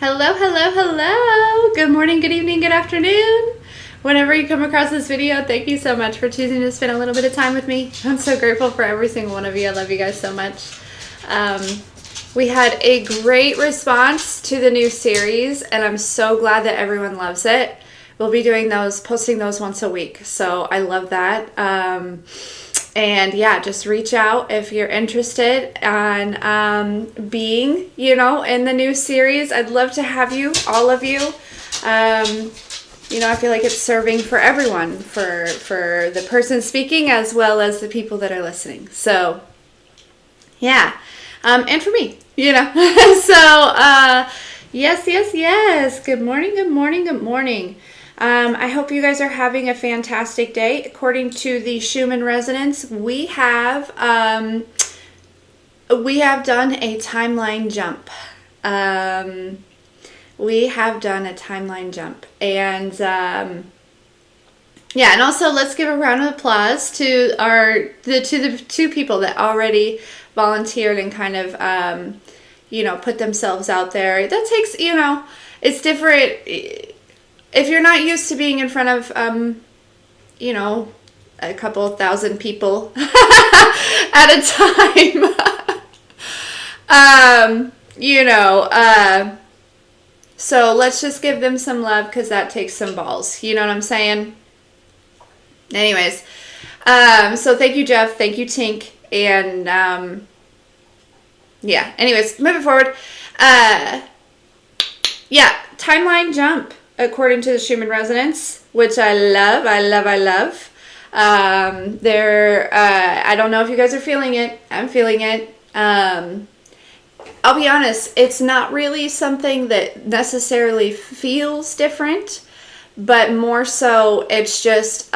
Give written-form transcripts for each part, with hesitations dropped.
Hello, hello, hello. Good morning, good evening, good afternoon. Whenever you come across this video, thank you so much for choosing to spend a little bit of time with me. I'm so grateful for every single one of you. I love you guys so much. We had a great response to the new series, and I'm so glad that everyone loves it. We'll be doing those, posting those once a week. So I love that. And yeah, just reach out if you're interested on being, in the new series. I'd love to have you, all of you. I feel like it's serving for everyone, for the person speaking as well as the people that are listening. So, yeah. And for me, So, yes. Good morning, good morning, good morning. I hope you guys are having a fantastic day. According to the Schumann resonance, we have done a timeline jump. And also let's give a round of applause to the two people that already volunteered and kind of put themselves out there. That takes, it's different. If you're not used to being in front of, a couple thousand people at a time, so let's just give them some love because that takes some balls. You know what I'm saying? Anyways, so thank you, Jeff. Thank you, Tink. And, anyways, moving forward. Timeline jump. According to the Schumann resonance, which I love. I don't know if you guys are feeling it. I'm feeling it. I'll be honest, it's not really something that necessarily feels different, but more so it's just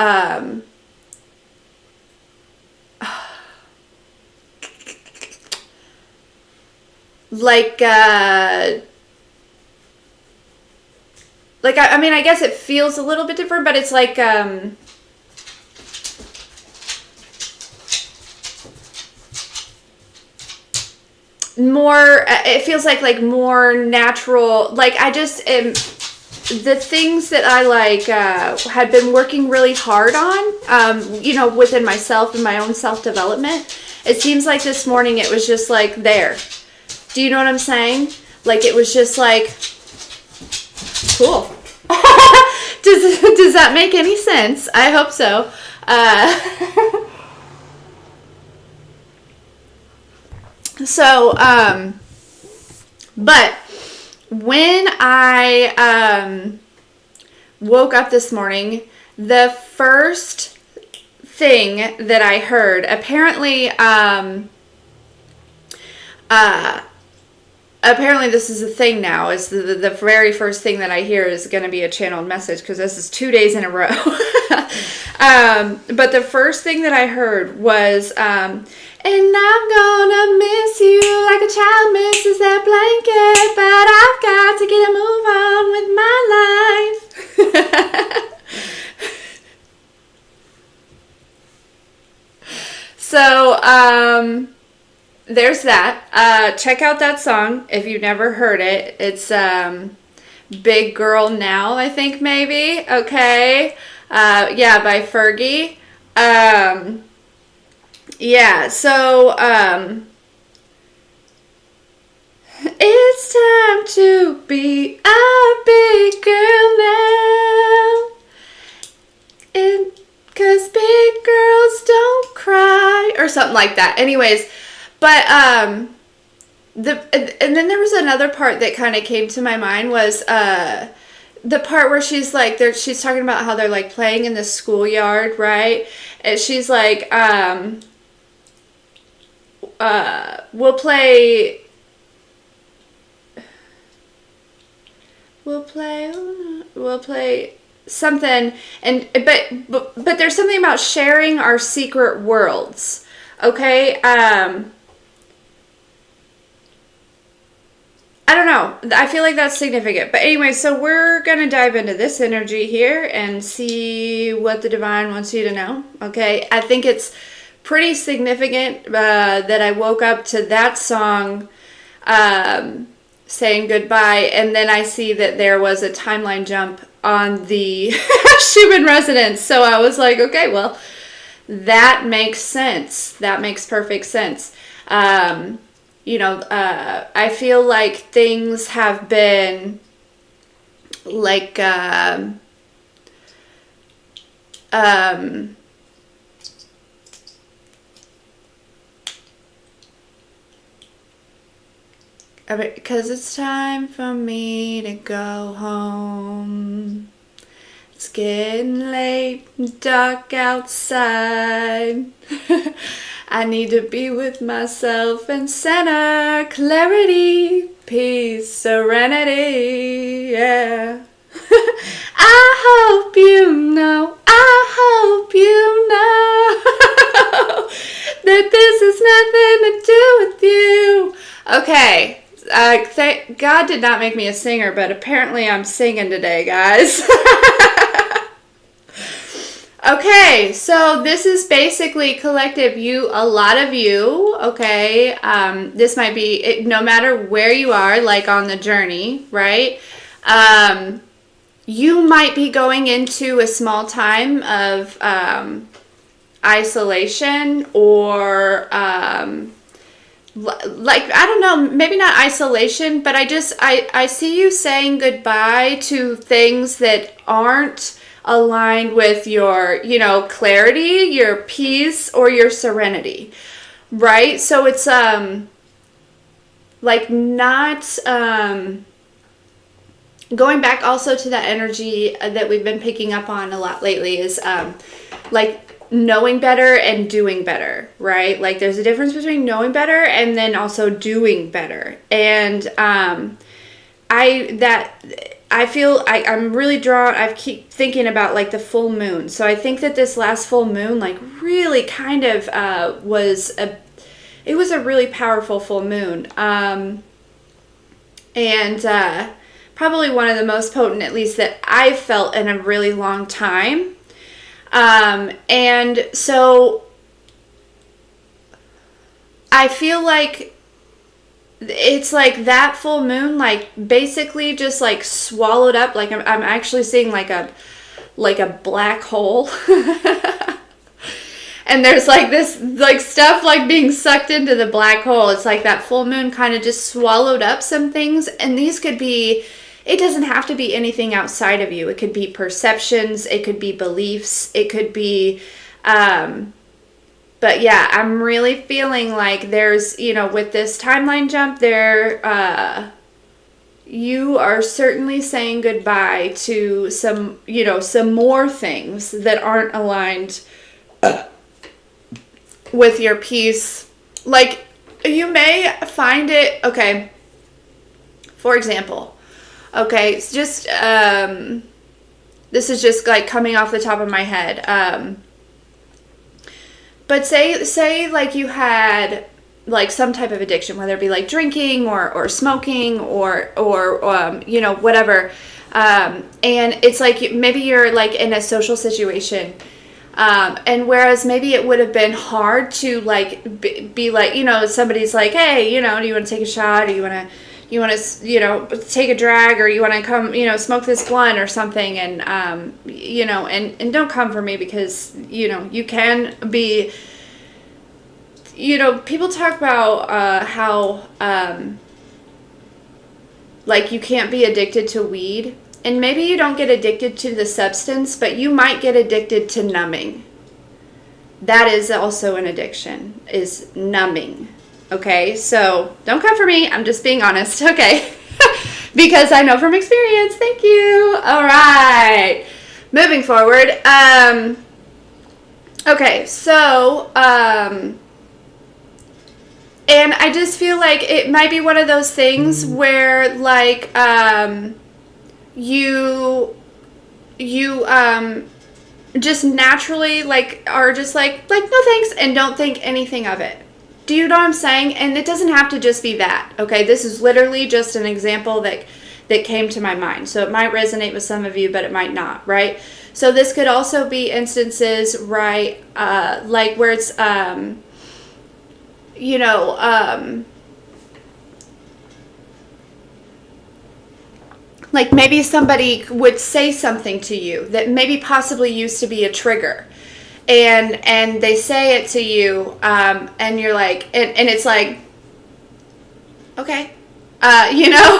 I guess it feels a little bit different, but it's like, it feels like more natural. Like, I just am, the things that I had been working really hard on, within myself and my own self-development. It seems like this morning it was just like there. Do you know what I'm saying? Like, it was just like, cool. Does that make any sense? I hope so. But when I woke up this morning, the first thing that I heard, apparently this is a thing now, is the very first thing that I hear is going to be a channeled message, because this is 2 days in a row. But the first thing that I heard was, and I'm gonna miss you like a child misses that blanket, but I've got to get a move on with my life. So, there's that. Check out that song if you've never heard it. It's Big Girl Now, I think, maybe. Okay. By Fergie. So it's time to be a big girl now. And 'cause big girls don't cry, or something like that. Anyways, but and then there was another part that kind of came to my mind, was the part where she's like, she's talking about how they're like playing in the schoolyard, right? And she's like, we'll play something, and but there's something about sharing our secret worlds. Okay, I don't know. I feel like that's significant. But anyway, so we're going to dive into this energy here and see what the divine wants you to know. Okay, I think it's pretty significant that I woke up to that song saying goodbye, and then I see that there was a timeline jump on the Schumann resonance. So I was like, okay, well, that makes sense. That makes perfect sense. I feel like things have been like, because it's time for me to go home. It's getting late and dark outside. I need to be with myself and center, clarity, peace, serenity, yeah. I hope you know that this has nothing to do with you. Okay. Thank God did not make me a singer, but apparently I'm singing today, guys. Okay, so this is basically collective you, a lot of you, okay? This might be, no matter where you are, like on the journey, right? You might be going into a small time of isolation or like, I don't know, maybe not isolation, but I see you saying goodbye to things that aren't aligned with your, clarity, your peace, or your serenity, right? So it's, like not, going back also to that energy that we've been picking up on a lot lately is, like, knowing better and doing better, right? Like there's a difference between knowing better and then also doing better. And I'm really drawn, I keep thinking about like the full moon. So I think that this last full moon like really kind of was a really powerful full moon. And probably one of the most potent, at least that I've felt in a really long time. And so I feel like it's like that full moon, like basically just like swallowed up. Like I'm actually seeing like a black hole. And there's like this like stuff like being sucked into the black hole. It's like that full moon kind of just swallowed up some things. And these could be, it doesn't have to be anything outside of you. It could be perceptions. It could be beliefs. It could be, but yeah, I'm really feeling like there's, with this timeline jump there, you are certainly saying goodbye to some, some more things that aren't aligned with your peace. Like you may find it, okay, for example, okay, it's just, this is just like coming off the top of my head. But say like you had like some type of addiction, whether it be like drinking or smoking or whatever. And it's like maybe you're like in a social situation. And whereas maybe it would have been hard to like be like, somebody's like, hey, do you want to take a shot, or you want to take a drag, or you want to come, smoke this blunt or something. And, and don't come for me because, you can be, people talk about, how, like you can't be addicted to weed, and maybe you don't get addicted to the substance, but you might get addicted to numbing. That is also an addiction, is numbing. Okay, so don't come for me. I'm just being honest. Okay, because I know from experience. Thank you. All right, moving forward. Okay, so and I just feel like it might be one of those things where like you just naturally like are just like no thanks, and don't think anything of it. Do you know what I'm saying? And it doesn't have to just be that, okay? This is literally just an example that came to my mind. So it might resonate with some of you, but it might not, right? So this could also be instances, right, like where it's, like maybe somebody would say something to you that maybe possibly used to be a trigger, and they say it to you, and you're like, and it's like, okay, you know,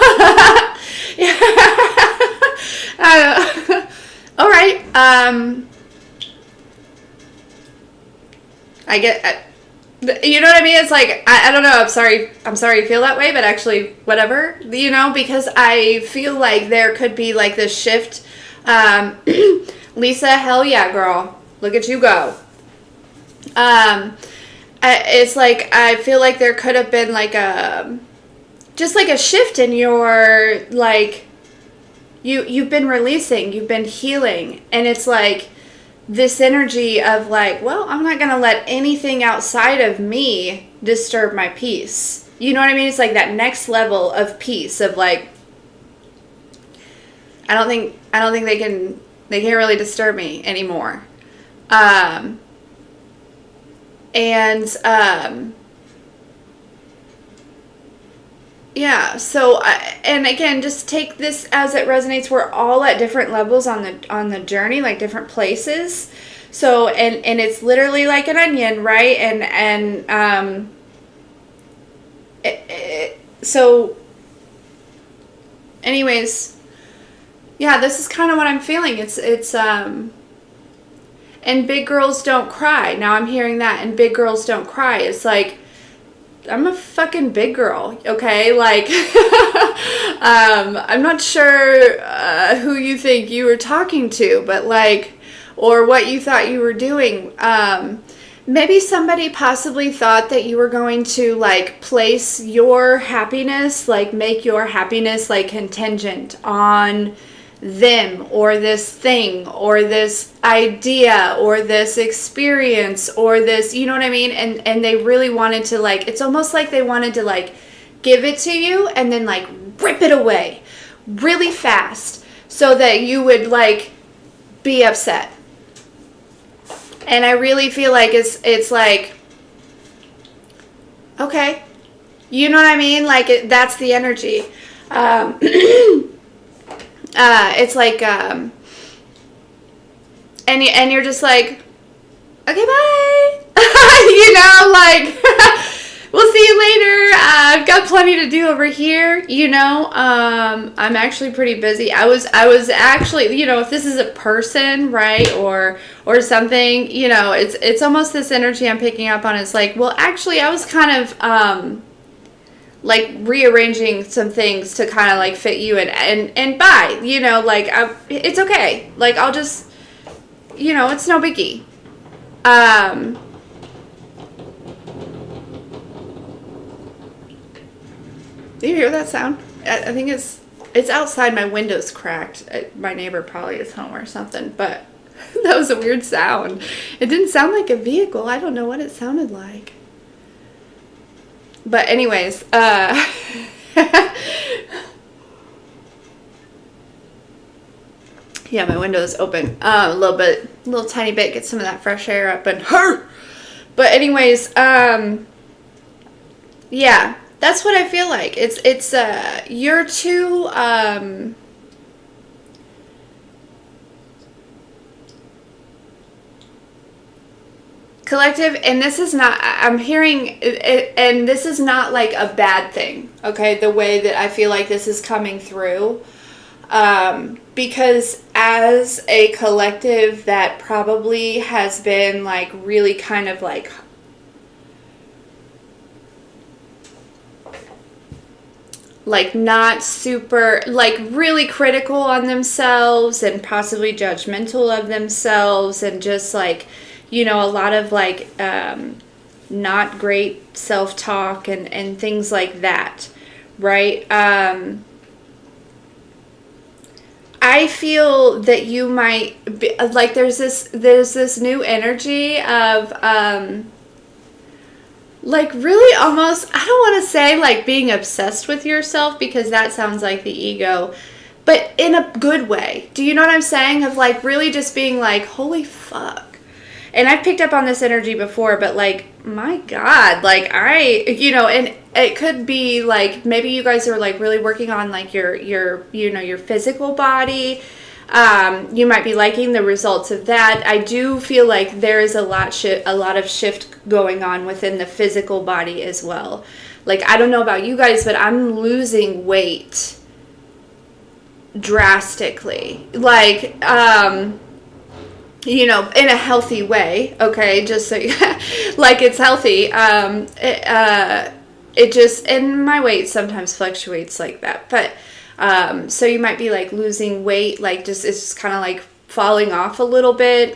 all right, I get, you know what I mean? It's like, I don't know, I'm sorry you feel that way, but actually, whatever, you know, because I feel like there could be like this shift. Lisa, hell yeah, girl. Look at you go. It's like, I feel like there could have been like just like a shift in your, like, you've been releasing, you've been healing, and it's like, this energy of like, well, I'm not going to let anything outside of me disturb my peace. You know what I mean? It's like that next level of peace of like, I don't think they can't really disturb me anymore. Yeah, so and again, just take this as it resonates. We're all at different levels on the journey, like different places. So and it's literally like an onion, right? So anyways, yeah, this is kind of what I'm feeling. It's and big girls don't cry. Now I'm hearing that, and big girls don't cry. It's like, I'm a fucking big girl, okay? Like, I'm not sure who you think you were talking to, but like, or what you thought you were doing. Maybe somebody possibly thought that you were going to like place your happiness, like make your happiness like contingent on them or this thing or this idea or this experience or this, you know what I mean? And they really wanted to like, it's almost like they wanted to like give it to you and then like rip it away really fast so that you would like be upset. And I really feel like it's like, okay, you know what I mean? Like that's the energy. It's like, and you're just like, okay, bye. You know, like, we'll see you later. I've got plenty to do over here. You know, I'm actually pretty busy. I was actually, you know, if this is a person, right, or something, you know, it's almost this energy I'm picking up on. It's like, well, actually, I was kind of, like rearranging some things to kind of like fit you and bye, you know, like it's okay. Like I'll just, you know, it's no biggie. Do you hear that sound? I think it's outside. My window's cracked. My neighbor probably is home or something, but that was a weird sound. It didn't sound like a vehicle. I don't know what it sounded like. But anyways, yeah, my window is open a little tiny bit, get some of that fresh air up and her. But anyways, yeah, that's what I feel like. It's you're too collective, and this is not, I'm hearing it, and this is not like a bad thing, okay, the way that I feel like this is coming through, because as a collective that probably has been like really kind of like not super, like really critical on themselves and possibly judgmental of themselves and just like, you know, a lot of like not great self-talk and things like that, right? I feel that you might be like, there's this new energy of like really almost, I don't want to say like being obsessed with yourself because that sounds like the ego, but in a good way. Do you know what I'm saying? Of like really just being like, holy fuck. And I've picked up on this energy before, but like, my God, like you know, and it could be like maybe you guys are like really working on like your your physical body. You might be liking the results of that. I do feel like there is a lot of shift going on within the physical body as well. Like, I don't know about you guys, but I'm losing weight drastically. Like, you know, in a healthy way, okay? Just so like it's healthy. It just, and my weight sometimes fluctuates like that. But, so you might be like losing weight, like just, it's just kind of like falling off a little bit.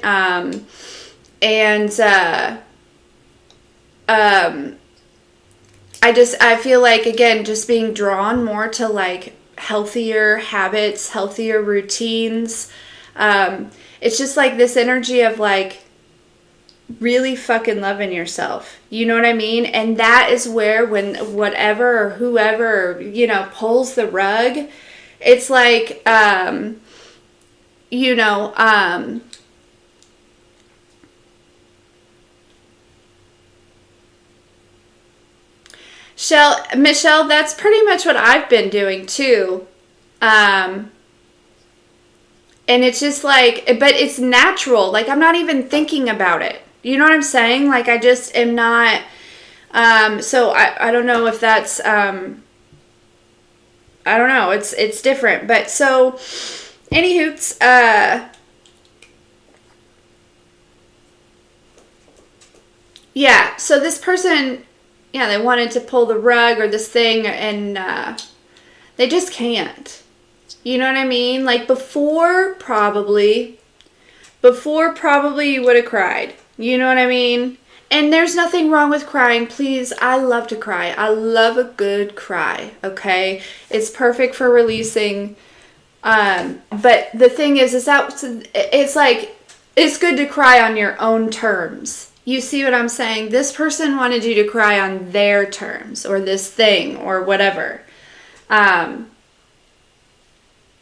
I feel like, again, just being drawn more to like healthier habits, healthier routines. It's just like this energy of like really fucking loving yourself. You know what I mean? And that is where, when whatever or whoever, you know, pulls the rug, it's like, you know, Michelle, that's pretty much what I've been doing too. And it's just like, but it's natural. Like, I'm not even thinking about it. You know what I'm saying? Like, I just am not, so I don't know if that's, I don't know. It's different. But so, anywhoots, yeah, so this person, yeah, they wanted to pull the rug or this thing, and they just can't. You know what I mean? Like, before probably you would have cried. You know what I mean? And there's nothing wrong with crying. Please, I love to cry. I love a good cry, okay? It's perfect for releasing. But the thing is that it's like, it's good to cry on your own terms. You see what I'm saying? This person wanted you to cry on their terms, or this thing, or whatever. And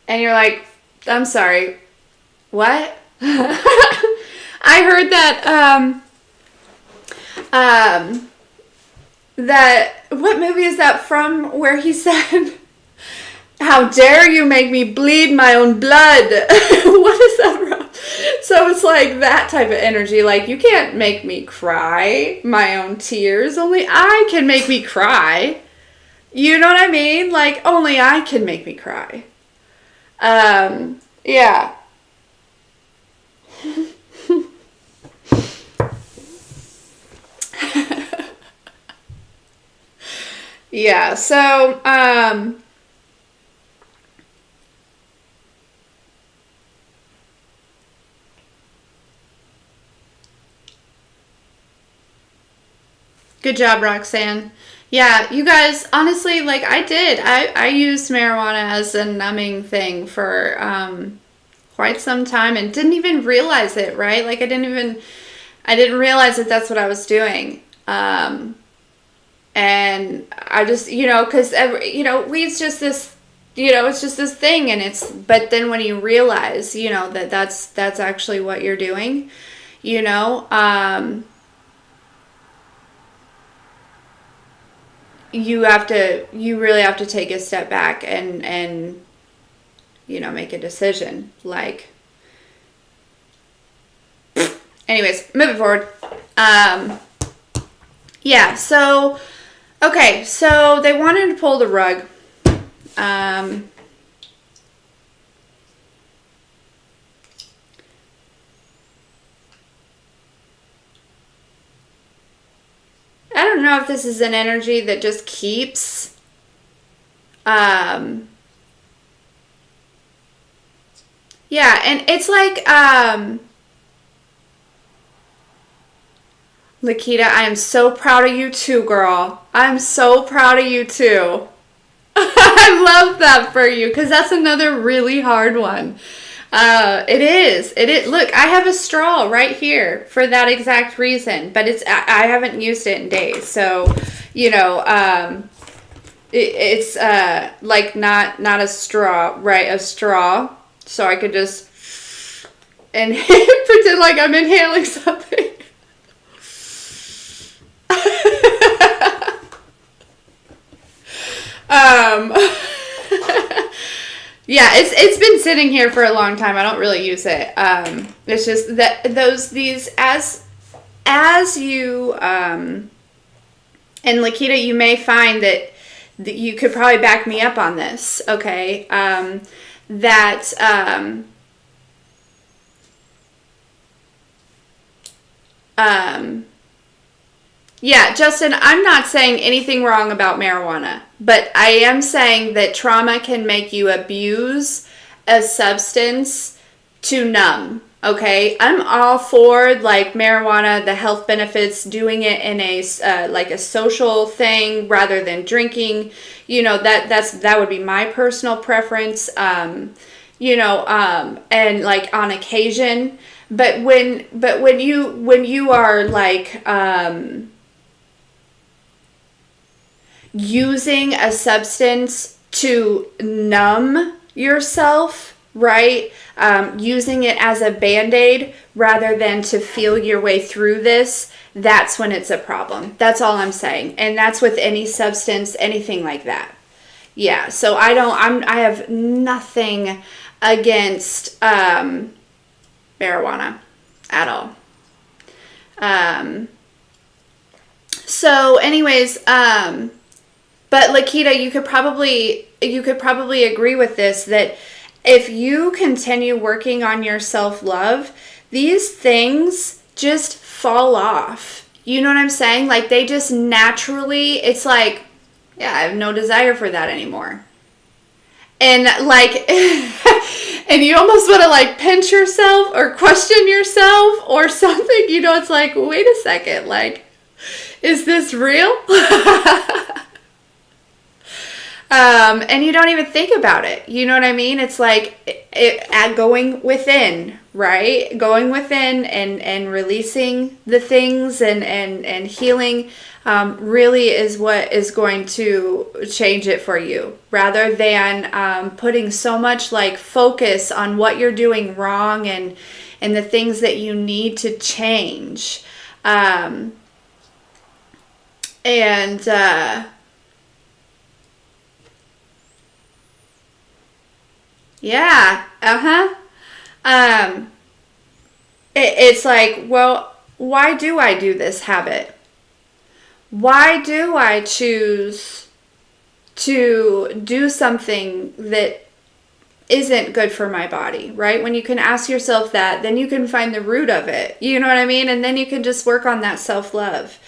you're like, I'm sorry, what? I heard that, what movie is that from, where he said, how dare you make me bleed my own blood? What is that from? So it's like that type of energy. Like, you can't make me cry my own tears. Only I can make me cry. You know what I mean? Like, only I can make me cry. Yeah. Yeah, so, good job, Roxanne. Yeah, you guys, honestly, like, I used marijuana as a numbing thing for quite some time and didn't even realize it, right? Like, I didn't realize that that's what I was doing. And I just, you know, because, you know, weed's just this, you know, it's just this thing, and but then when you realize, you know, that's actually what you're doing, you know, you really have to take a step back and, you know, make a decision. Like, anyways, moving forward. Yeah, so, okay, so they wanted to pull the rug. I don't know if this is an energy that just keeps, yeah, and it's like, Lakita, I am so proud of you too, girl. I'm so proud of you too. I love that for you, because that's another really hard one. It is. Look, I have a straw right here for that exact reason, but I haven't used it in days. So, you know, it's like not a straw, right? A straw. So I could just pretend like I'm inhaling something. Yeah, it's been sitting here for a long time. I don't really use it. It's just that these as you and Lakita, you may find that you could probably back me up on this. Okay, that yeah, Justin, I'm not saying anything wrong about marijuana, but I am saying that trauma can make you abuse a substance to numb. Okay, I'm all for like marijuana, the health benefits, doing it in a like a social thing rather than drinking. You know, that would be my personal preference. And like on occasion, but when you are like using a substance to numb yourself, right? Using it as a band-aid rather than to feel your way through this, that's when it's a problem. That's all I'm saying. And that's with any substance, anything like that. Yeah, so I have nothing against marijuana at all. So anyways, but Lakita, you could probably agree with this, that if you continue working on your self-love, these things just fall off. You know what I'm saying? Like they just naturally, it's like, yeah, I have no desire for that anymore. And like, and you almost want to like pinch yourself or question yourself or something. You know, it's like, wait a second, like, is this real? And you don't even think about it. You know what I mean? It's like going within, right? Going within and releasing the things and healing really is what is going to change it for you, rather than putting so much like focus on what you're doing wrong and the things that you need to change. Yeah, it's like, well, why do I do this habit? Why do I choose to do something that isn't good for my body, right? When you can ask yourself that, then you can find the root of it. You know what I mean? And then you can just work on that self-love.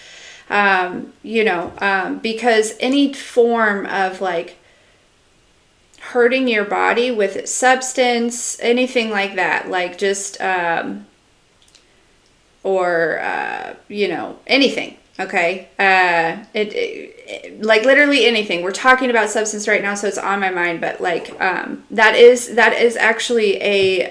Because any form of like hurting your body with substance, anything like that, like just, anything. Okay. Like literally anything. We're talking about substance right now, so it's on my mind, but like, that is actually a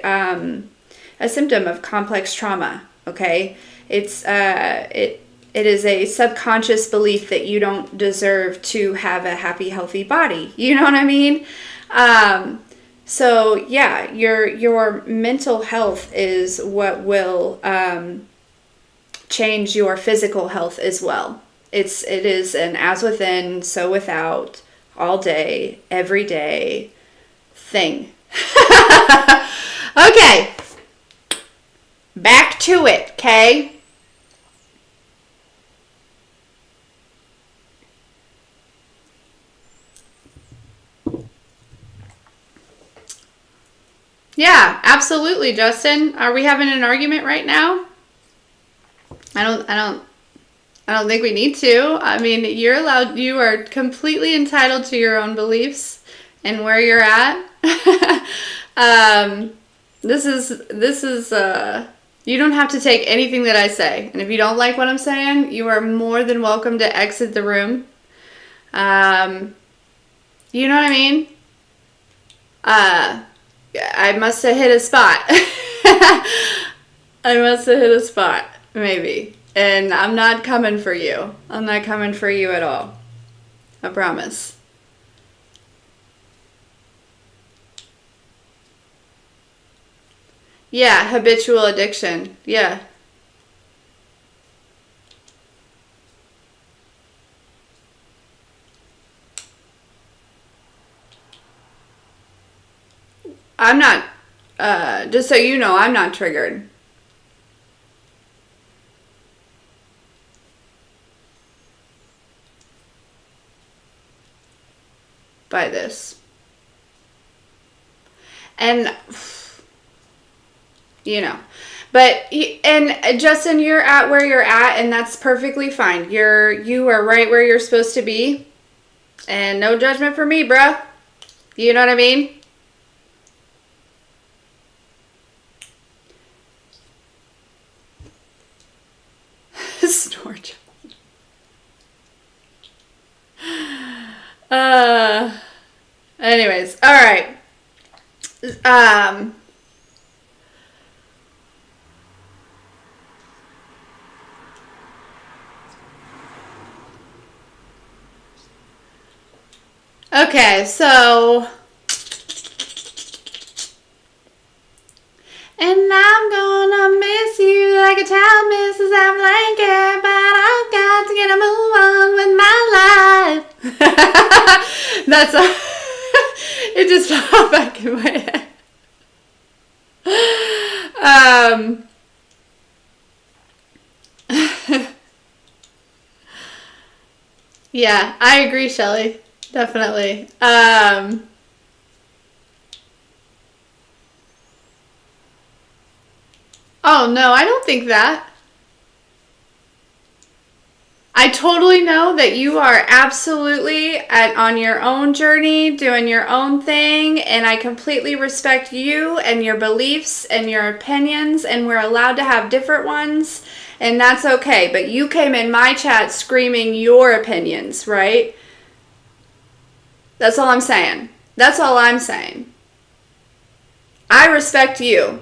symptom of complex trauma. Okay. It is a subconscious belief that you don't deserve to have a happy, healthy body. You know what I mean? So yeah, your mental health is what will, change your physical health as well. It is an as within, so without, all day, every day thing. Okay. Back to it, okay? Yeah, absolutely, Justin. Are we having an argument right now? I don't think we need to. I mean, you are completely entitled to your own beliefs and where you're at. This is you don't have to take anything that I say. And if you don't like what I'm saying, you are more than welcome to exit the room. You know what I mean? I must have hit a spot. I must have hit a spot, maybe. And I'm not coming for you. I'm not coming for you at all. I promise. Yeah, habitual addiction. Yeah. I'm not, just so you know, I'm not triggered. By this. And, you know, but, and Justin, you're at where you're at, and that's perfectly fine. You are right where you're supposed to be, and no judgment for me, bruh. You know what I mean? Snort. Anyways, all right. Okay, so, and I'm gonna miss you like a child misses a blanket, but I've got to get a move on with my life. That's a, it just popped back in my head. Yeah, I agree, Shelly. Definitely. Oh, no, I don't think that. I totally know that you are absolutely on your own journey, doing your own thing, and I completely respect you and your beliefs and your opinions, and we're allowed to have different ones, and that's okay. But you came in my chat screaming your opinions, right? That's all I'm saying. That's all I'm saying. I respect you.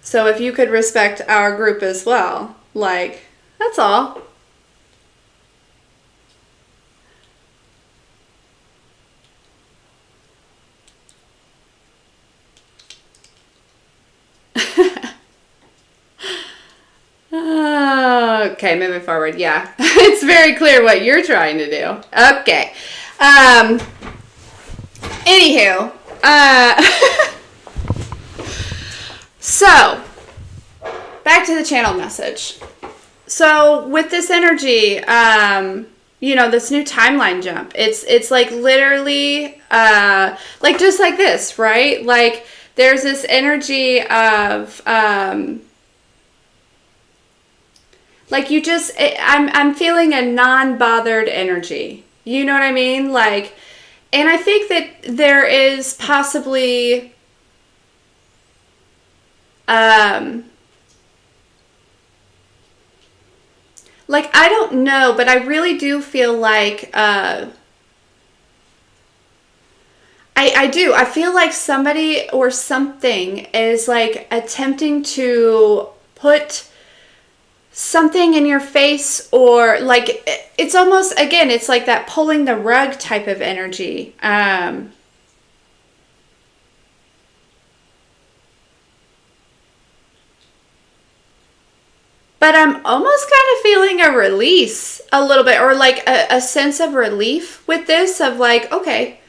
So if you could respect our group as well, like, that's all. Okay, moving forward. Yeah, it's very clear what you're trying to do. Okay. Anywho, so back to the channel message. So with this energy, you know, this new timeline jump, it's like literally, like just like this, right? Like there's this energy of, like you just, I'm feeling a non-bothered energy. You know what I mean? Like, and I think that there is possibly, like, I don't know, but I really do feel like, I do. I feel like somebody or something is like attempting to put something in your face, or like it's almost, again, it's like that pulling the rug type of energy. But I'm almost kind of feeling a release a little bit, or like a sense of relief with this, of like, okay,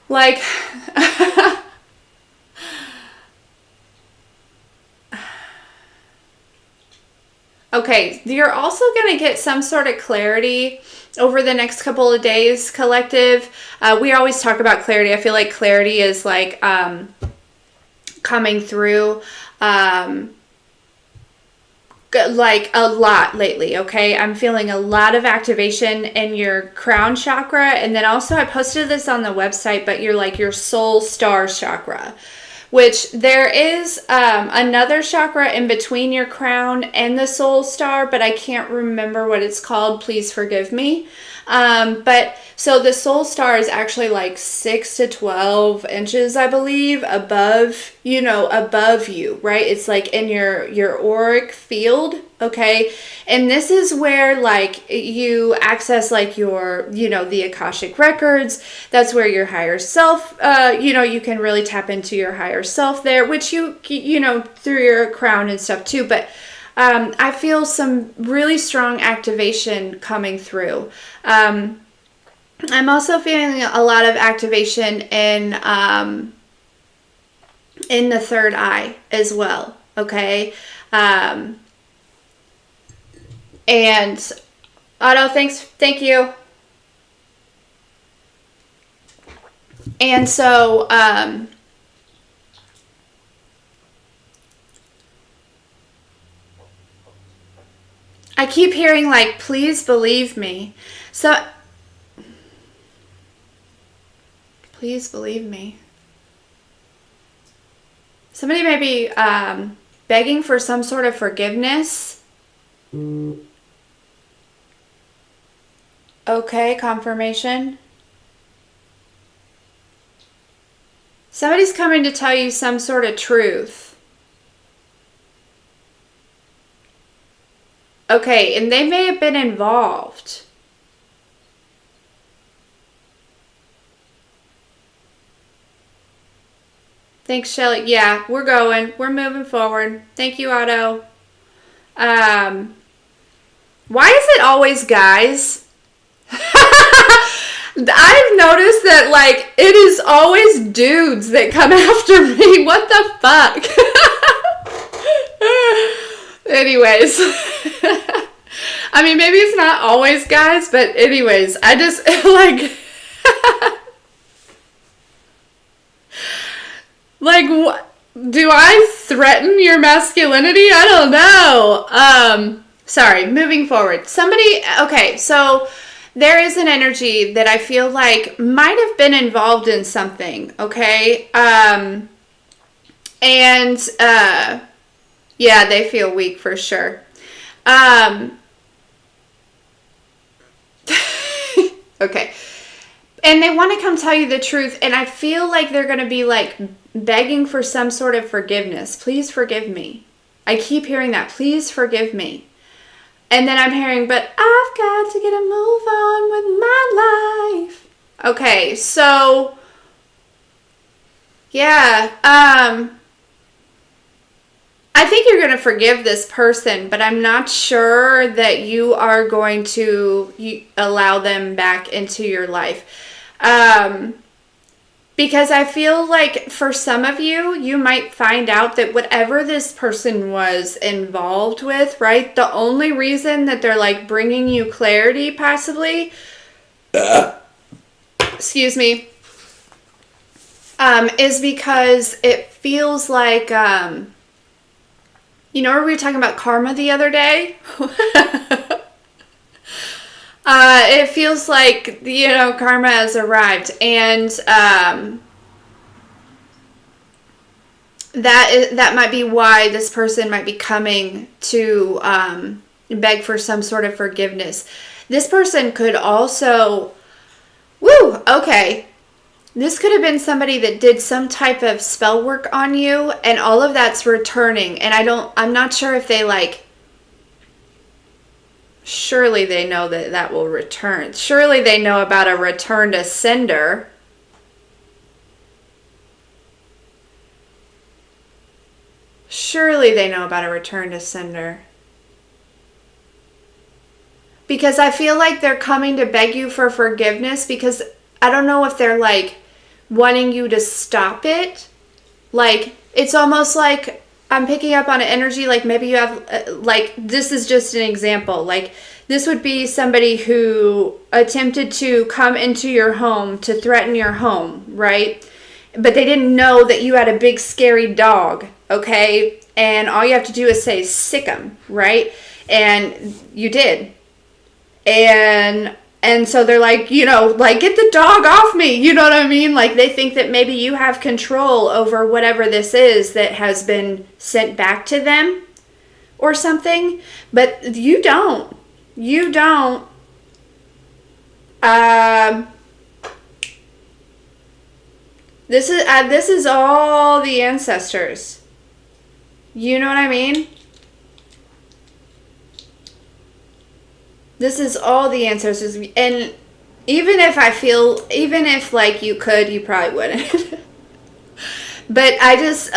like, okay, you're also going to get some sort of clarity over the next couple of days, collective. We always talk about clarity. I feel like clarity is like coming through like a lot lately, okay? I'm feeling a lot of activation in your crown chakra, and then also I posted this on the website, but you're like your soul star chakra, which there is another chakra in between your crown and the soul star, but I can't remember what it's called. Please forgive me. But so the soul star is actually like 6 to 12 inches, I believe, above, you know, above you, right? It's like in your auric field. Okay. And this is where like you access like your, you know, the Akashic records. That's where your higher self, you know, you can really tap into your higher self there, which you know, through your crown and stuff too. But I feel some really strong activation coming through. I'm also feeling a lot of activation in the third eye as well. Okay. And Otto, thank you. And so, I keep hearing like, please believe me. So, please believe me. Somebody may be begging for some sort of forgiveness. Okay, confirmation. Somebody's coming to tell you some sort of truth. Okay, and they may have been involved. Thanks, Shelly. Yeah, we're going. We're moving forward. Thank you, Otto. Why is it always guys? I've noticed that, like, it is always dudes that come after me. What the fuck? Anyways. I mean, maybe it's not always guys, but anyways, I just, like... like, what? Do I threaten your masculinity? I don't know. Sorry, moving forward. Somebody, okay, so... there is an energy that I feel like might have been involved in something, okay? Yeah, they feel weak for sure. Okay. And they want to come tell you the truth, and I feel like they're going to be like begging for some sort of forgiveness. Please forgive me. I keep hearing that. Please forgive me. And then I'm hearing, but I've got to get a move on with my life. Okay, so, yeah, I think you're going to forgive this person, but I'm not sure that you are going to allow them back into your life. Because I feel like for some of you, you might find out that whatever this person was involved with, right? The only reason that they're like bringing you clarity, possibly, excuse me, is because it feels like, you know, we were talking about karma the other day. It feels like, you know, karma has arrived, and that might be why this person might be coming to beg for some sort of forgiveness. This person could also, okay. This could have been somebody that did some type of spell work on you, and all of that's returning, and I'm not sure if they like, surely they know that will return. Surely they know about a return to sender. Surely they know about a return to sender. Because I feel like they're coming to beg you for forgiveness, because I don't know if they're like wanting you to stop it. Like, it's almost like I'm picking up on an energy, like maybe you have, like, this is just an example. Like, this would be somebody who attempted to come into your home to threaten your home, right? But they didn't know that you had a big scary dog, okay? And all you have to do is say, sick 'em, right? And you did. And so they're like, you know, like, get the dog off me. You know what I mean? Like, they think that maybe you have control over whatever this is that has been sent back to them or something. But you don't. You don't. This is all the ancestors. You know what I mean? This is all the ancestors. And even if like you could, you probably wouldn't. But I just,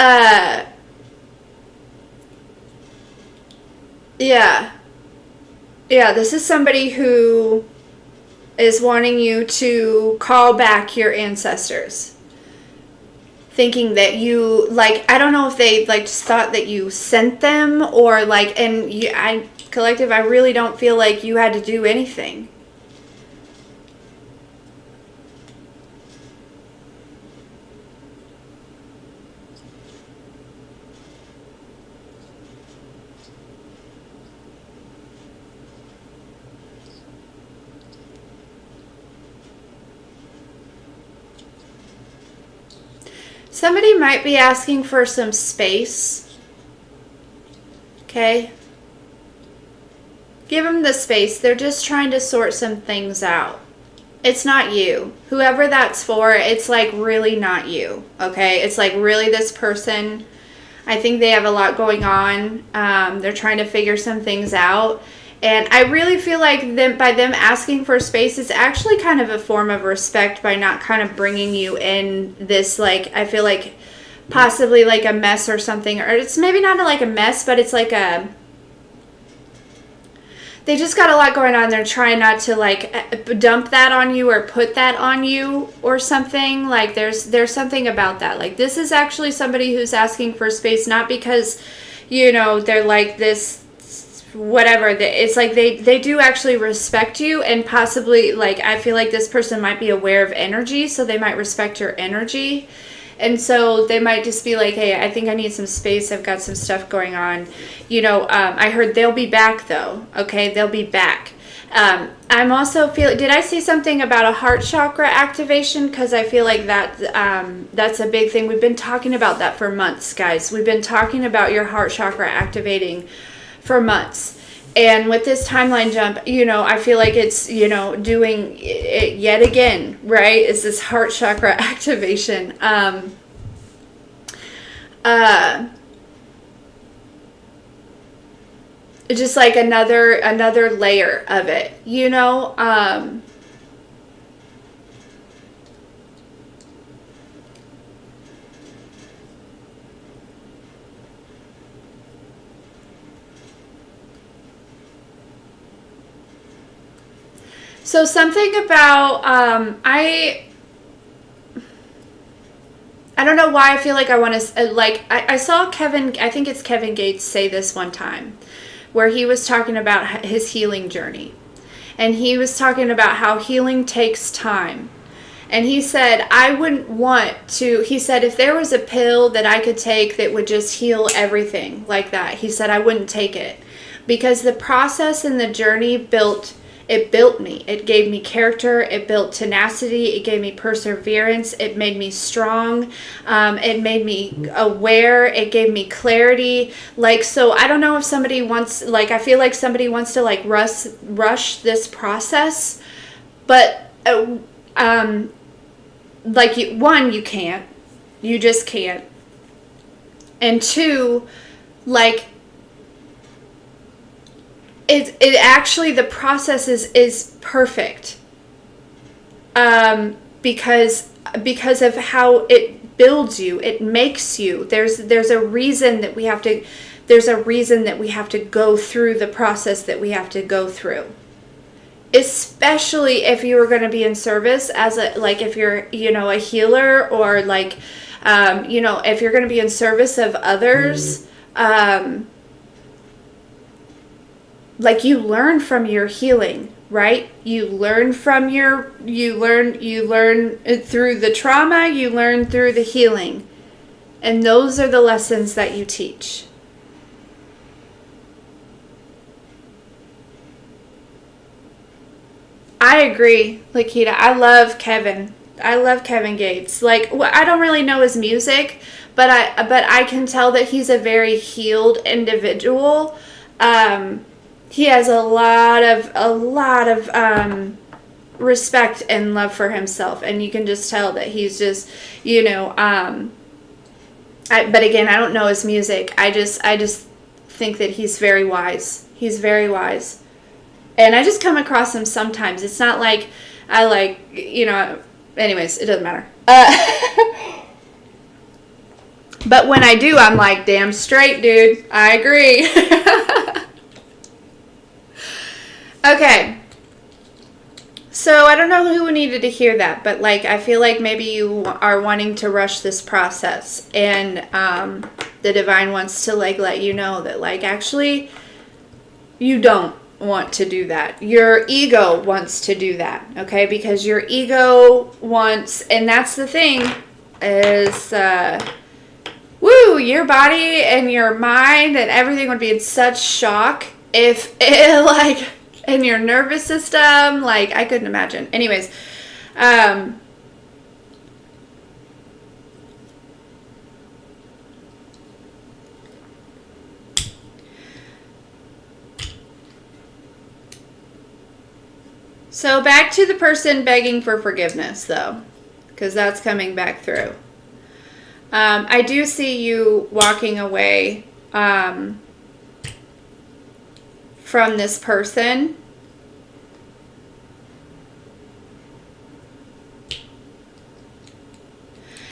yeah, this is somebody who is wanting you to call back your ancestors. Thinking that you, like, I don't know if they, like, just thought that you sent them, or, like, and you, Collective, I really don't feel like you had to do anything. Somebody might be asking for some space. Okay? Give them the space. They're just trying to sort some things out. It's not you. Whoever that's for, it's like really not you. Okay? It's like really this person. I think they have a lot going on. They're trying to figure some things out. And I really feel like by them asking for space, it's actually kind of a form of respect by not kind of bringing you in this, like, I feel like possibly like a mess or something. Or it's maybe not like a mess, but it's like a... They just got a lot going on. They're trying not to, like, dump that on you or put that on you or something. Like, there's something about that. Like, this is actually somebody who's asking for space, not because, you know, they're like this... whatever. It's like they do actually respect you, and possibly, like, I feel like this person might be aware of energy, so they might respect your energy, and so they might just be like, hey, I think I need some space, I've got some stuff going on, you know. I heard they'll be back though. Okay, they'll be back. I'm also feeling, did I see something about a heart chakra activation? Because I feel like that that's a big thing. We've been talking about that for months, guys. We've been talking about your heart chakra activating for months. And with this timeline jump, you know, I feel like it's, you know, doing it yet again, right? Is this heart chakra activation. Just like another layer of it, you know. So something about, I don't know why I feel like I want to, like, I saw Kevin, I think it's Kevin Gates, say this one time, where he was talking about his healing journey. And he was talking about how healing takes time. And he said, I wouldn't want to, he said, if there was a pill that I could take that would just heal everything like that, he said, I wouldn't take it. Because the process and the journey built me. It gave me character. It built tenacity. It gave me perseverance. It made me strong. It made me aware. It gave me clarity. Like, so I don't know if somebody wants, like, I feel like somebody wants to, like, rush this process. But, like, you can't. You just can't. And two, like, it actually, the process is perfect, because of how it builds you, it makes you. There's a reason that we have to go through the process that we have to go through, especially if you are going to be in service as if you're, you know, a healer, or like, you know, if you're going to be in service of others. Like, you learn from your healing, right? You learn through the trauma, you learn through the healing. And those are the lessons that you teach. I agree, Lakita. I love Kevin Gates. Like, I don't really know his music, but I can tell that he's a very healed individual. He has a lot of respect and love for himself, and you can just tell that he's just, you know, but again, I don't know his music. I just think that he's very wise. He's very wise. And I just come across him sometimes. It's not like I, like, you know, anyways, it doesn't matter. But when I do, I'm like, damn straight, dude. I agree. Okay, So I don't know who needed to hear that, but like I feel like maybe you are wanting to rush this process, and the divine wants to like let you know that like actually you don't want to do that. Your ego wants to do that, okay? Because your ego wants, and that's the thing, is your body and your mind and everything would be in such shock if it like, in your nervous system, like I couldn't imagine. Anyways, so back to the person begging for forgiveness though, because that's coming back through. I do see you walking away from this person.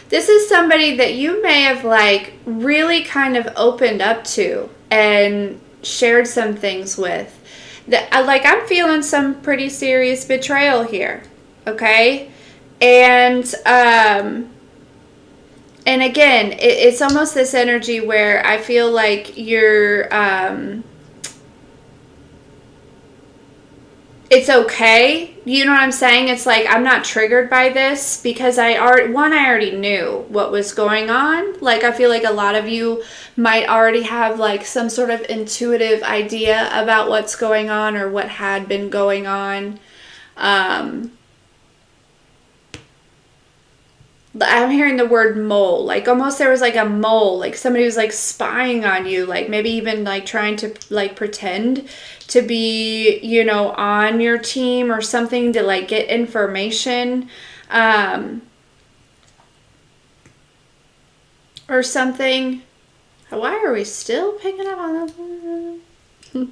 This is somebody that you may have like really kind of opened up to and shared some things with. That, like, I'm feeling some pretty serious betrayal here, okay? And again, it's almost this energy where I feel like you're, it's okay. You know what I'm saying? It's like, I'm not triggered by this because I already knew what was going on. Like, I feel like a lot of you might already have like some sort of intuitive idea about what's going on or what had been going on. I'm hearing the word mole, like almost there was like a mole, like somebody was like spying on you, like maybe even like trying to like pretend to be, you know, on your team or something to like get information, or something. Why are we still picking up on that?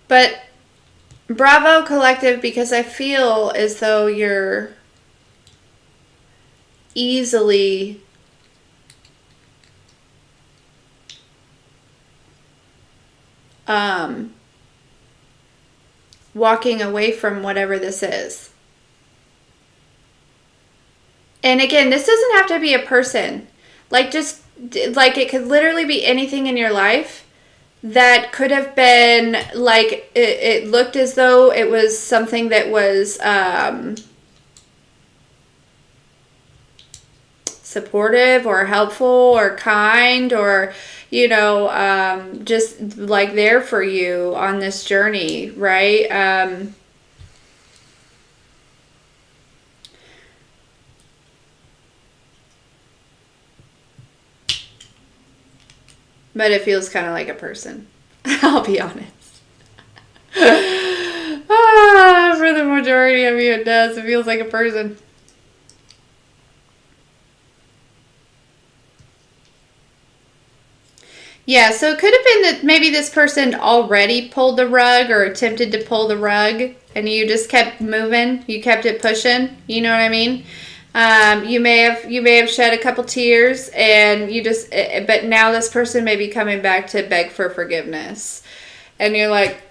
But bravo, collective, because I feel as though you're easily walking away from whatever this is. And again, this doesn't have to be a person. Like, just like it could literally be anything in your life that could have been like, it looked as though it was something that was supportive or helpful or kind or, you know, just like there for you on this journey, right? But it feels kind of like a person. I'll be honest. For the majority of you, it does. It feels like a person. Yeah, so it could have been that maybe this person already pulled the rug or attempted to pull the rug, and you just kept moving. You kept it pushing. You know what I mean? You may have shed a couple tears, and you just, but now this person may be coming back to beg for forgiveness, and you're like,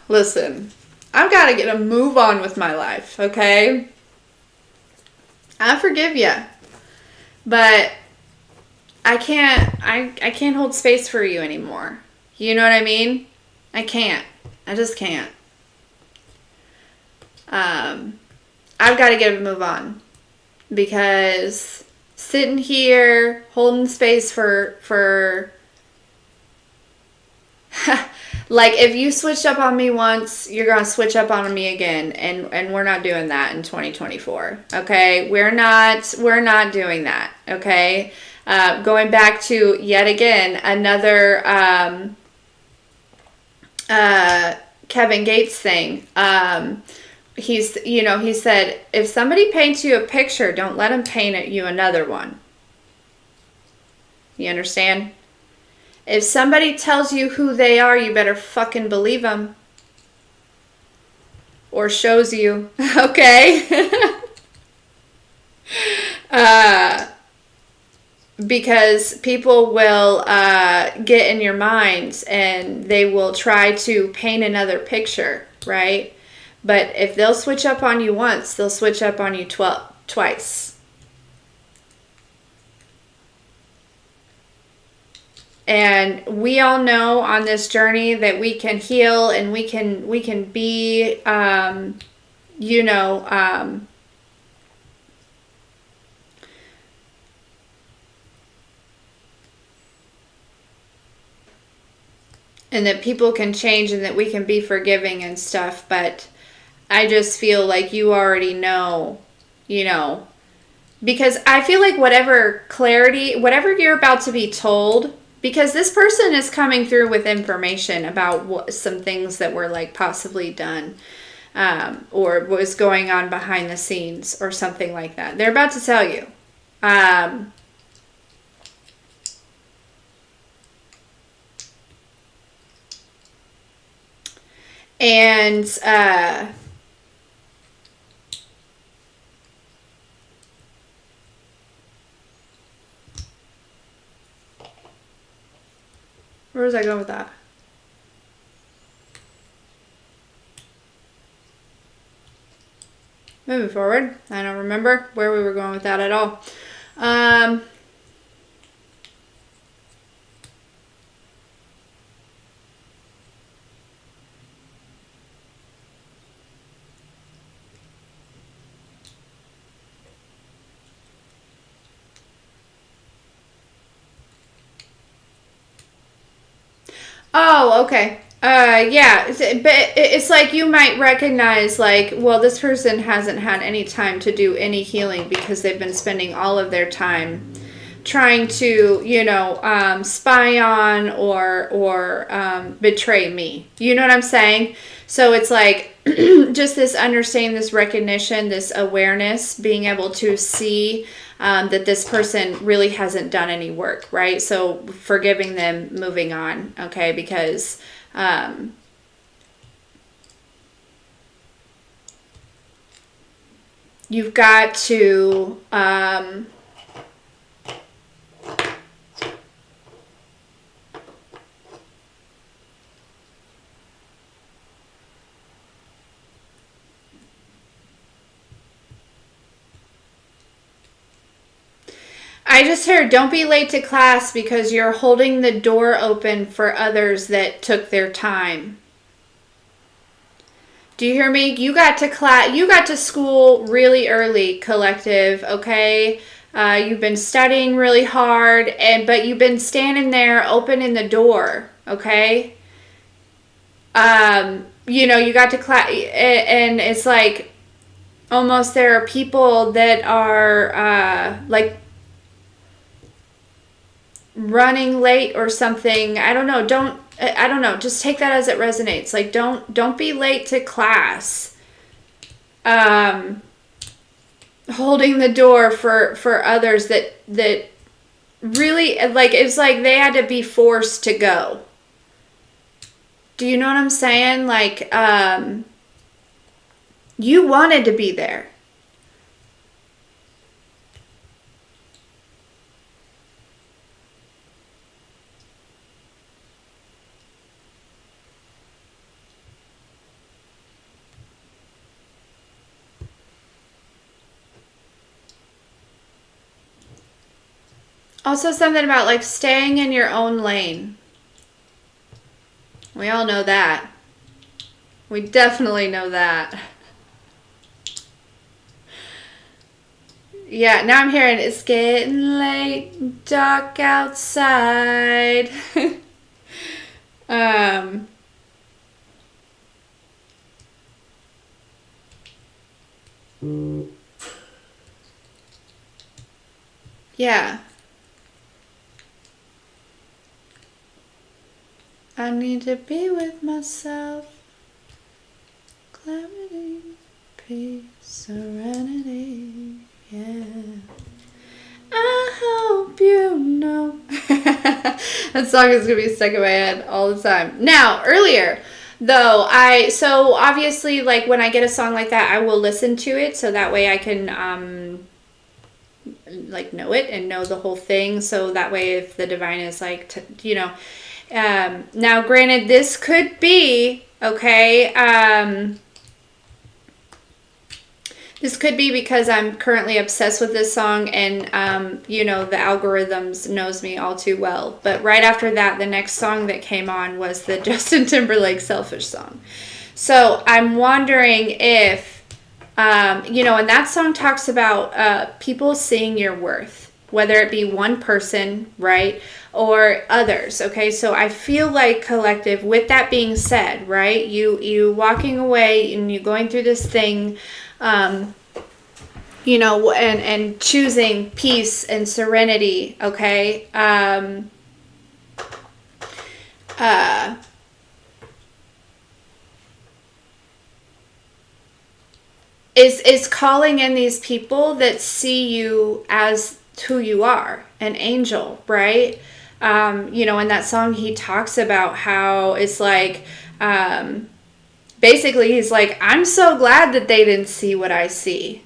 listen, I've got to get a move on with my life, okay? I forgive you, but I can't hold space for you anymore. You know what I mean? I can't. I just can't. I've got to get a move on, because sitting here holding space for like, if you switched up on me once, you're going to switch up on me again, and we're not doing that in 2024. Okay? We're not doing that. Okay? Going back to yet again another Kevin Gates thing. He said, if somebody paints you a picture, don't let them paint you another one. You understand? If somebody tells you who they are, you better fucking believe them. Or shows you. Okay? because people will get in your minds and they will try to paint another picture, right? But if they'll switch up on you once, they'll switch up on you twice. And we all know on this journey that we can heal and we can be, you know, and that people can change and that we can be forgiving and stuff. But I just feel like you already know, you know, because I feel like whatever clarity, whatever you're about to be told, because this person is coming through with information about some things that were like possibly done, or what was going on behind the scenes or something like that. They're about to tell you. And where was I going with that? Moving forward, I don't remember where we were going with that at all. Oh, okay. Yeah, but it's like you might recognize, like, well, this person hasn't had any time to do any healing because they've been spending all of their time trying to, you know, spy on or betray me. You know what I'm saying? So it's like just this understanding, this recognition, this awareness, being able to see that this person really hasn't done any work, right? So forgiving them, moving on, okay? Because you've got to I just heard, don't be late to class because you're holding the door open for others that took their time. Do you hear me? You got to class, you got to school really early, collective, okay? You've been studying really hard, but you've been standing there opening the door, okay? You know, you got to class, and it's like almost there are people that are like running late or something. I don't know. I don't know. Just take that as it resonates. Like, don't be late to class. Holding the door for others that really, like, it's like they had to be forced to go. Do you know what I'm saying? Like, you wanted to be there. Also something about like staying in your own lane. We all know that. We definitely know that. Yeah, now I'm hearing it's getting late, dark outside. Yeah. I need to be with myself. Clarity, peace, serenity, yeah. I hope you know. That song is going to be stuck in my head all the time. Now, earlier, though, so obviously, like, when I get a song like that, I will listen to it, so that way I can, like know it and know the whole thing. So that way, if the divine is like, now granted, this could be, okay, this could be because I'm currently obsessed with this song and, the algorithms knows me all too well. But right after that, the next song that came on was the Justin Timberlake Selfish song. So I'm wondering if, and that song talks about people seeing your worth, whether it be one person, right, or others, okay? So I feel like, collective, with that being said, right, you walking away and you going through this thing, and choosing peace and serenity, okay? Is calling in these people that see you as who you are, an angel, right? In that song, he talks about how it's like, basically, he's like, I'm so glad that they didn't see what I see,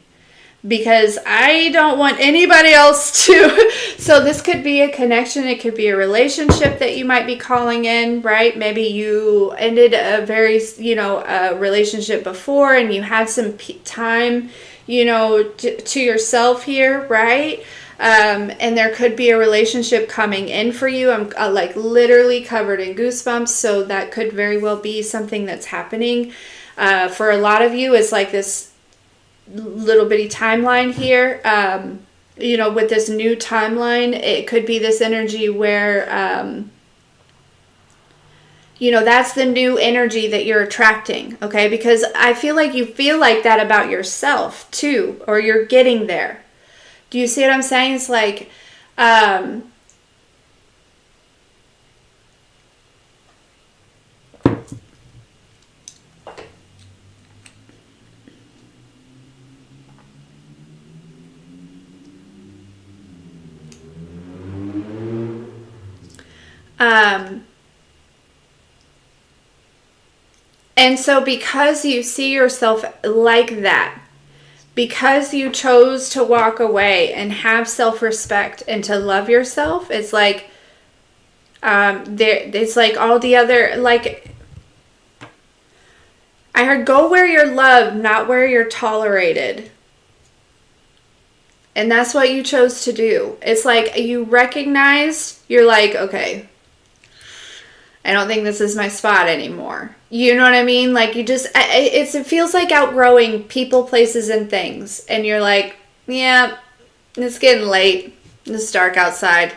because I don't want anybody else to. So this could be a connection. It could be a relationship that you might be calling in, right? Maybe you ended a very, a relationship before and you had some time, to yourself here, right? And there could be a relationship coming in for you. I'm like literally covered in goosebumps. So that could very well be something that's happening. For a lot of you, it's like this little bitty timeline here. With this new timeline, it could be this energy where, that's the new energy that you're attracting. Okay. Because I feel like you feel like that about yourself too, or you're getting there. Do you see what I'm saying? It's like, and so because you see yourself like that, because you chose to walk away and have self-respect and to love yourself, it's like, it's like all the other, like, I heard, go where you're loved, not where you're tolerated. And that's what you chose to do. It's like you recognize, you're like, okay, I don't think this is my spot anymore. You know what I mean? Like, you just, it feels like outgrowing people, places, and things. And you're like, yeah, it's getting late. It's dark outside.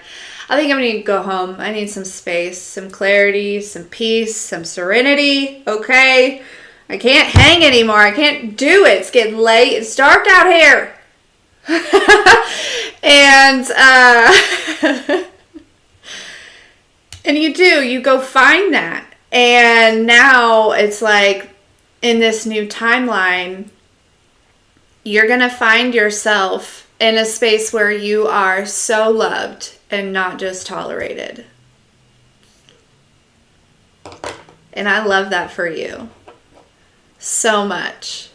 I think I'm going to go home. I need some space, some clarity, some peace, some serenity. Okay? I can't hang anymore. I can't do it. It's getting late. It's dark out here. And, and you go find that. And now it's like, in this new timeline, you're going to find yourself in a space where you are so loved and not just tolerated. And I love that for you so much.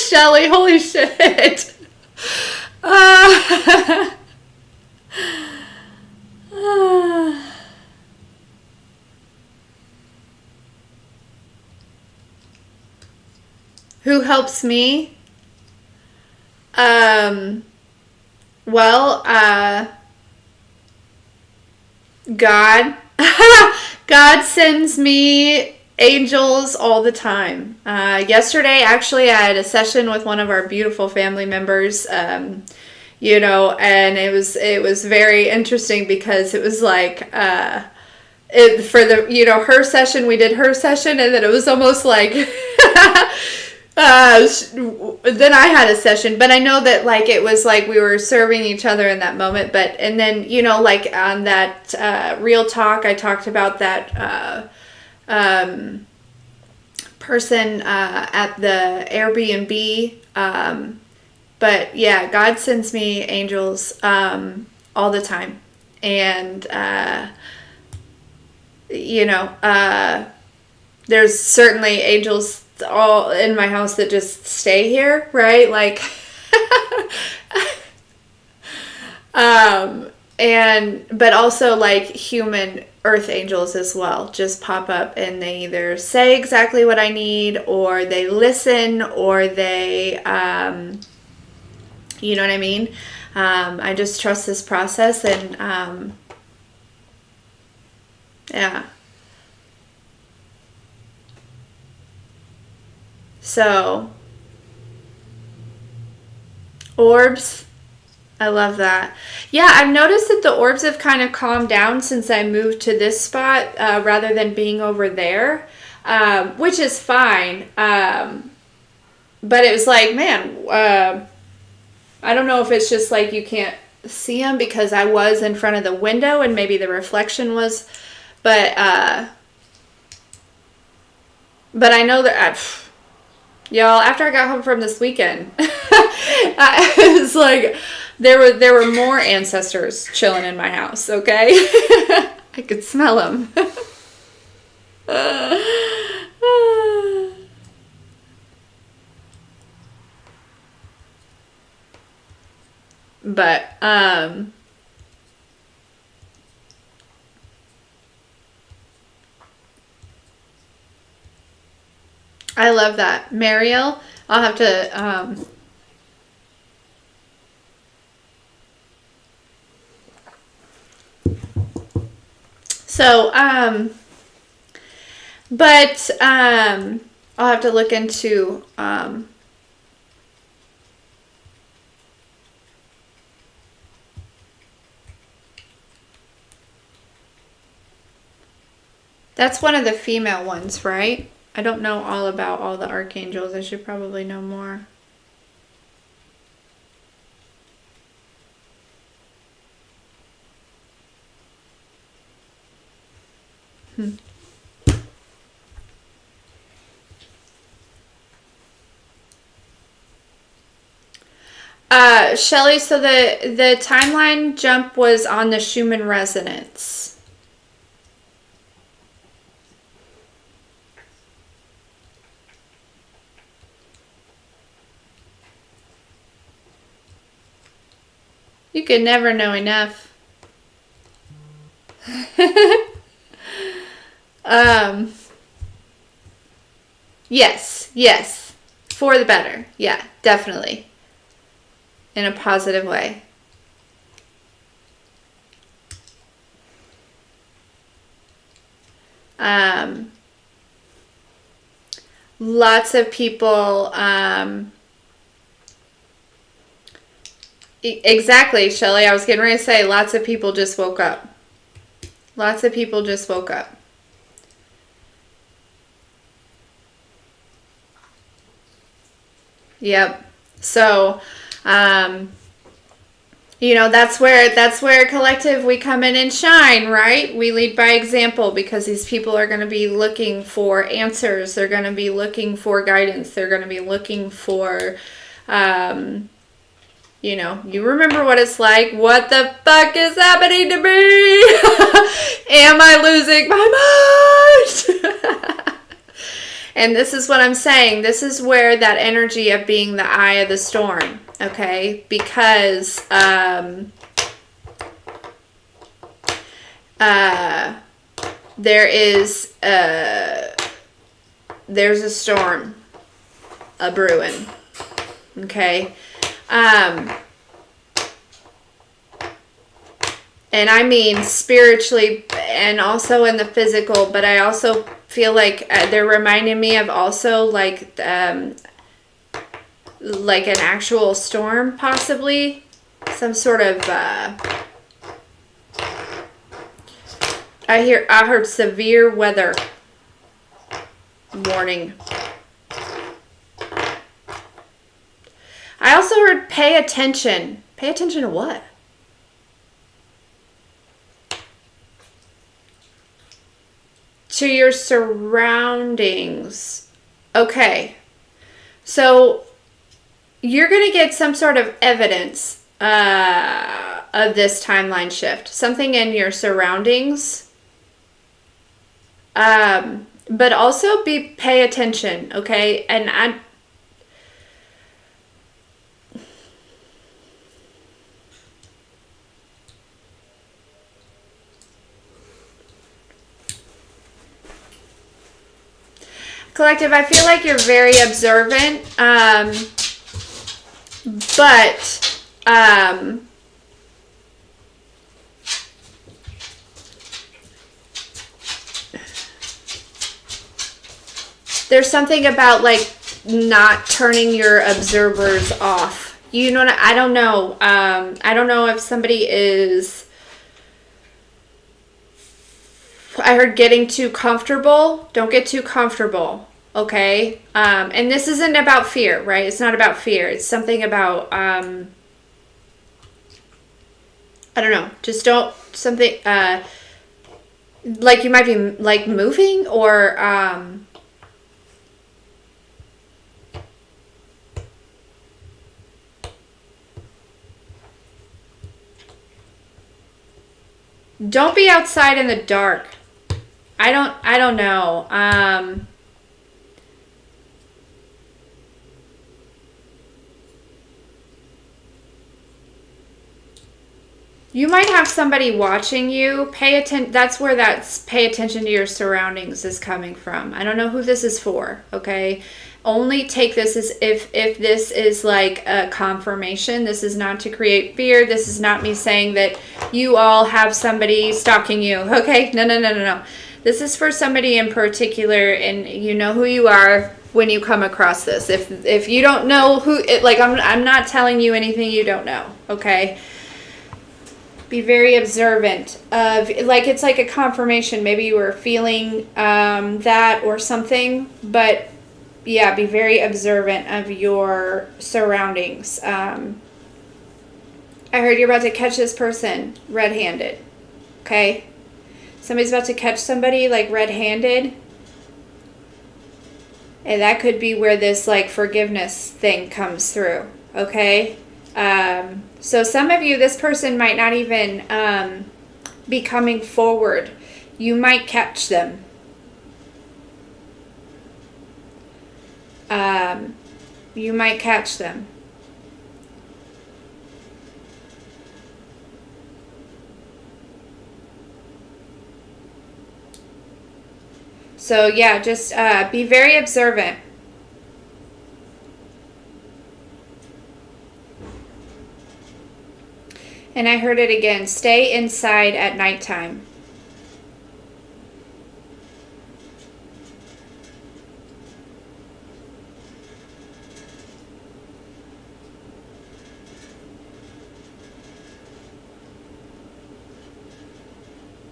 Shelly, holy shit. Who helps me? God. God sends me angels all the time. Yesterday, actually, I had a session with one of our beautiful family members, and it was very interesting because it was like, her session, we did her session, and then it was almost like, then I had a session, but I know that like it was like we were serving each other in that moment. But and then like on that Real Talk, I talked about that person at the Airbnb. But yeah, God sends me angels all the time. And, you know, there's certainly angels all in my house that just stay here, right? Like, but also like human earth angels as well just pop up, and they either say exactly what I need, or they listen, or they, you know what I mean? I just trust this process, and, yeah. So, orbs. I love that. Yeah, I've noticed that the orbs have kind of calmed down since I moved to this spot rather than being over there, which is fine. But it was like, man, I don't know if it's just like you can't see them because I was in front of the window and maybe the reflection was, but I know that, y'all, after I got home from this weekend, it was like, there were more ancestors chilling in my house, okay? I could smell them. But, I love that. Mariel, I'll have to, so, but, I'll have to look into, that's one of the female ones, right? I don't know all about all the archangels. I should probably know more. Shelly, so the timeline jump was on the Schumann resonance. You could never know enough. Yes. For the better. Yeah, definitely. In a positive way. Lots of people, exactly, Shelly. I was getting ready to say, lots of people just woke up. Lots of people just woke up. Yep. So, you know, that's where collective we come in and shine, right? We lead by example because these people are going to be looking for answers. They're going to be looking for guidance. They're going to be looking for, you know, you remember what it's like. What the fuck is happening to me? Am I losing my mind? And this is what I'm saying. This is where that energy of being the eye of the storm, okay? Because there's a storm a brewing, okay? And I mean spiritually and also in the physical, but I also feel like they're reminding me of also like an actual storm, possibly. Some sort of, I heard severe weather warning. I also heard pay attention. Pay attention to what? To your surroundings. Okay. So you're going to get some sort of evidence of this timeline shift. Something in your surroundings. But also pay attention, okay? And Collective, I feel like you're very observant, but there's something about like not turning your observers off. You know, I don't know. I don't know if somebody is. I heard getting too comfortable. Don't get too comfortable, okay? And this isn't about fear, right? It's not about fear. It's something about, I don't know. Just don't, something, like you might be, like, moving or, don't be outside in the dark. I don't know. You might have somebody watching you. Pay attention. That's where pay attention to your surroundings is coming from. I don't know who this is for, okay? Only take this as if this is like a confirmation. This is not to create fear. This is not me saying that you all have somebody stalking you, okay? No. This is for somebody in particular, and you know who you are when you come across this. If you don't know who, like I'm not telling you anything you don't know, okay? Be very observant of, like, it's like a confirmation. Maybe you were feeling that or something, but yeah, be very observant of your surroundings. I heard you're about to catch this person red-handed, okay? Somebody's about to catch somebody, like, red-handed. And that could be where this, like, forgiveness thing comes through, okay? So some of you, this person might not even be coming forward. You might catch them. You might catch them. So yeah, just be very observant. And I heard it again. Stay inside at nighttime.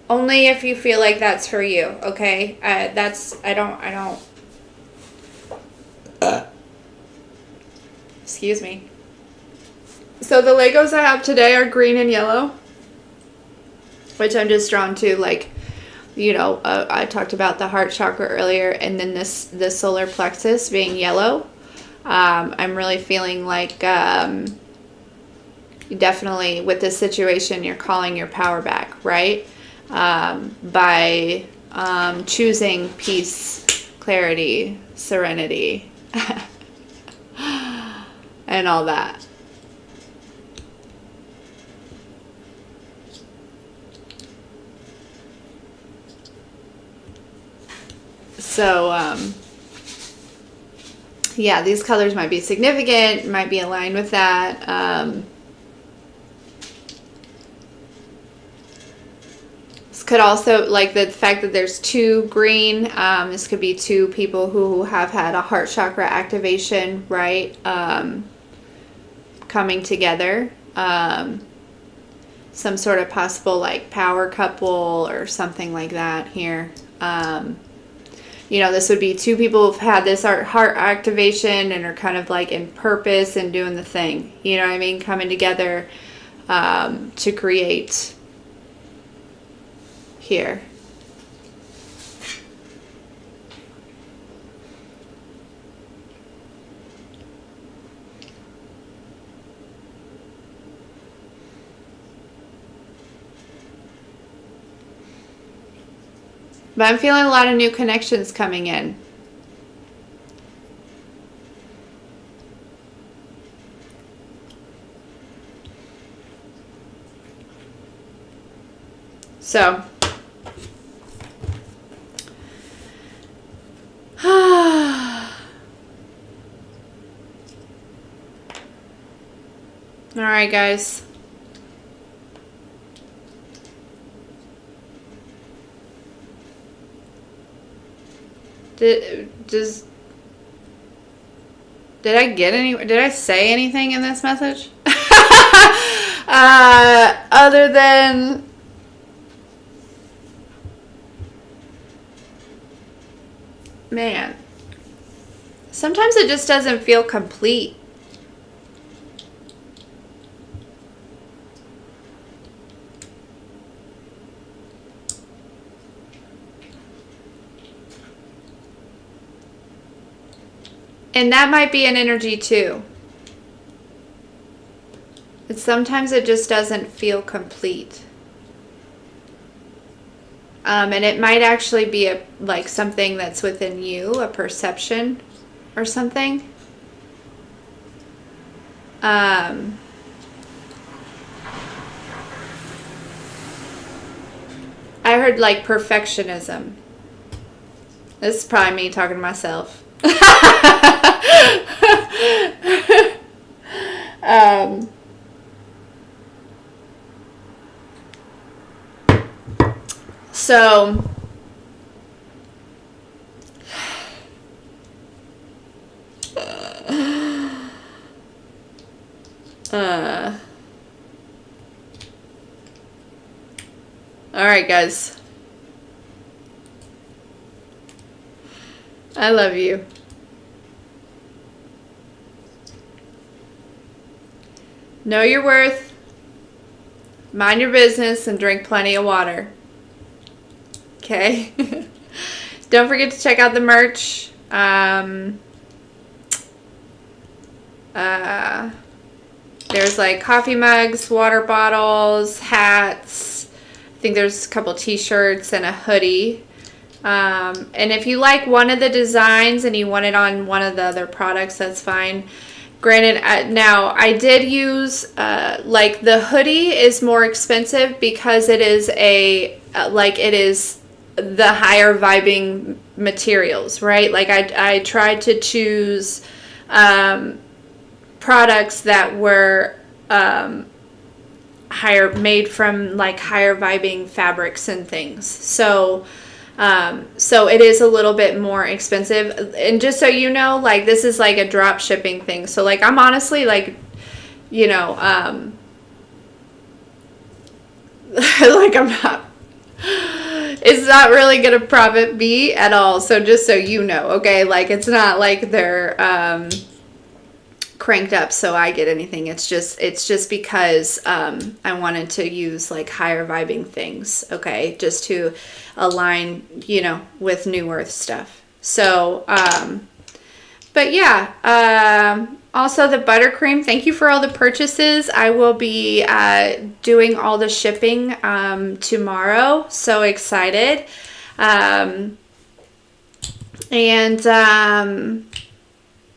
Only if you feel like that's for you, okay? I don't. Excuse me. So the Legos I have today are green and yellow, which I'm just drawn to. Like, you know, I talked about the heart chakra earlier, and then this solar plexus being yellow. I'm really feeling like definitely with this situation, you're calling your power back, right? By choosing peace, clarity, serenity, and all that. So, yeah, these colors might be significant, might be aligned with that. This could also, like the fact that there's two green, this could be two people who have had a heart chakra activation, right? Coming together. Some sort of possible like power couple or something like that here. You know, this would be two people who've had this heart activation and are kind of like in purpose and doing the thing. You know what I mean? Coming together to create here. But I'm feeling a lot of new connections coming in. So, all right, guys. Did I get any? Did I say anything in this message? Other than man, sometimes it just doesn't feel complete. And that might be an energy too. Sometimes it just doesn't feel complete. And it might actually be like something that's within you, a perception or something. I heard like perfectionism. This is probably me talking to myself. So all right, guys. I love you. Know your worth. Mind your business and drink plenty of water. Okay. Don't forget to check out the merch. There's like coffee mugs, water bottles, hats. I think there's a couple t-shirts and a hoodie. And if you like one of the designs and you want it on one of the other products, that's fine. Granted, now I did use, like the hoodie is more expensive because it is it is the higher vibing materials, right? Like I tried to choose, products that were, made from like higher vibing fabrics and things. So it is a little bit more expensive. And just so you know, like this is like a drop shipping thing. So like I'm honestly like, you know, like I'm not, it's not really gonna profit me at all. So just so you know, okay, like it's not like they're cranked up so I get anything. It's just because I wanted to use like higher vibing things, okay, just to align, you know, with New Earth stuff. So but yeah, also the buttercream, thank you for all the purchases. I will be doing all the shipping tomorrow. So excited.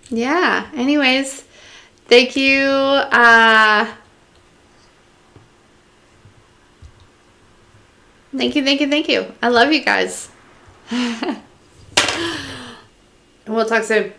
Yeah, anyways, thank you. Thank you. I love you guys. We'll talk soon.